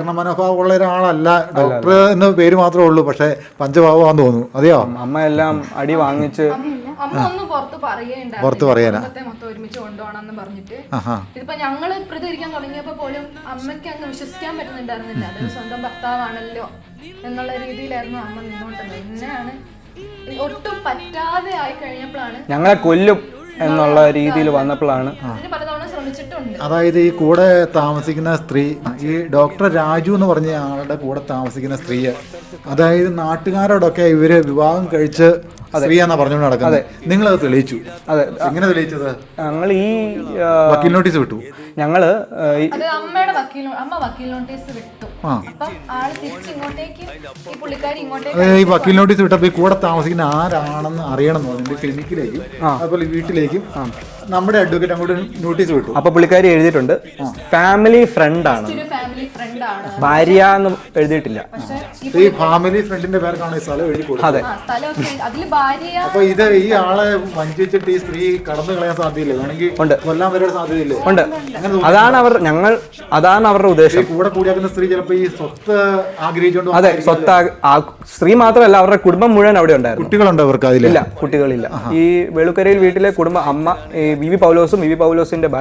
മനോഭാവമുള്ള ഒരാളല്ല, ഡോക്ടർ എന്ന പേര് മാത്രമേ ഉള്ളൂ, പക്ഷെ പഞ്ചഭാവമാണെന്ന് തോന്നുന്നു. അതെയോ? അമ്മ എല്ലാം അടി വാങ്ങിച്ച് അമ്മ ഒന്ന് പുറത്ത് പറയാനാ മൊത്തം ഒരുമിച്ച് കൊണ്ടുപോകണമെന്ന് പറഞ്ഞിട്ട്. ഇതിപ്പോ ഞങ്ങള് പ്രതികരിക്കാൻ തുടങ്ങിയപ്പോ പോലും അമ്മയ്ക്ക് അങ്ങ് വിശ്വസിക്കാൻ പറ്റുന്നുണ്ടായിരുന്നില്ല. അതൊരു സ്വന്തം ഭർത്താവാണല്ലോ എന്നുള്ള രീതിയിലായിരുന്നു അമ്മ നിന്നോണ്ടത്. പിന്നെയാണ് ഒട്ടും പറ്റാതെ ആയി കഴിഞ്ഞപ്പോഴാണ് ഞങ്ങളെ കൊല്ലും എന്നുള്ള രീതിയിൽ വന്നപ്പോഴാണ്. പലതവണ ശ്രമിച്ചിട്ടുണ്ട്. അതായത് ഈ കൂടെ താമസിക്കുന്ന സ്ത്രീ, ഈ ഡോക്ടർ രാജു എന്ന് പറഞ്ഞ ആളുടെ കൂടെ താമസിക്കുന്ന സ്ത്രീ, അതായത് നാട്ടുകാരോടൊക്കെ ഇവര് വിവാഹം കഴിച്ച് സ്ത്രീയാന്നാ പറഞ്ഞുകൊണ്ട് നടക്കുന്നത്. നിങ്ങളത് തെളിയിച്ചു. അതെ. എങ്ങനെ തെളിയിച്ചത്? ഞങ്ങൾ ഈ വക്കീൽ നോട്ടീസ് വിട്ടു. ഞങ്ങള് അമ്മയുടെ അമ്മ വക്കീൽ നോട്ടീസ് വിട്ടു. അപ്പം ആള് തിരിച്ചിങ്ങോട്ടേക്ക് ഈ പുള്ളിക്കാരി ഇങ്ങോട്ടേക്ക് ഈ വക്കീൽ നോട്ടീസ് വിട്ടപ്പോ ഈ കൂടെ താമസിക്കുന്ന ആരാണെന്ന് അറിയണം എന്ന് ക്ലിനിക്കിലേക്കും അതുപോലെ വീട്ടിലേക്കും നമ്മുടെ അഡ്വക്കേറ്റ് അങ്ങോട്ട് നോട്ടീസ് വിട്ടു. അപ്പൊ പുള്ളിക്കാരി എഴുതിയിട്ടുണ്ട് ഫാമിലി ഫ്രണ്ട് ആണ്, ഭാര്യ എന്ന് എഴുതിയിട്ടില്ല. ഈ ഫാമിലി ഫ്രണ്ടിന്റെ പേർക്കാണ് ഈ സ്ഥലം എഴുതി കൊടുത്തത്. അതെ. അപ്പൊ ഇത് ഈ ആളെ വഞ്ചിച്ചിട്ട് ഈ സ്ത്രീ കടന്നു കളയാൻ സാധ്യതയില്ല, വേണമെങ്കിൽ കൊല്ലാൻ വരെ സാധ്യതയില്ലേ? ഉണ്ട്. അതാണ് അവരുടെ ഉദ്ദേശം. കൂടെ കൂടിയാക്കുന്ന സ്ത്രീ ചിലപ്പോ ഈ സ്വത്ത് ആഗ്രഹിച്ചുകൊണ്ട്. അതെ, സ്വത്ത് സ്ത്രീ മാത്രമല്ല അവരുടെ കുടുംബം മുഴുവൻ അവിടെ ഉണ്ടായിരുന്നു. കുട്ടികളുണ്ടോ അവർക്ക്? അതിലില്ല, കുട്ടികളില്ല. ഈ വെളുക്കരയിൽ വീട്ടിലെ കുടുംബം, അമ്മ, വി വി പൗലോസും വി വി പൗലോസിന്റെ ഭാര്യ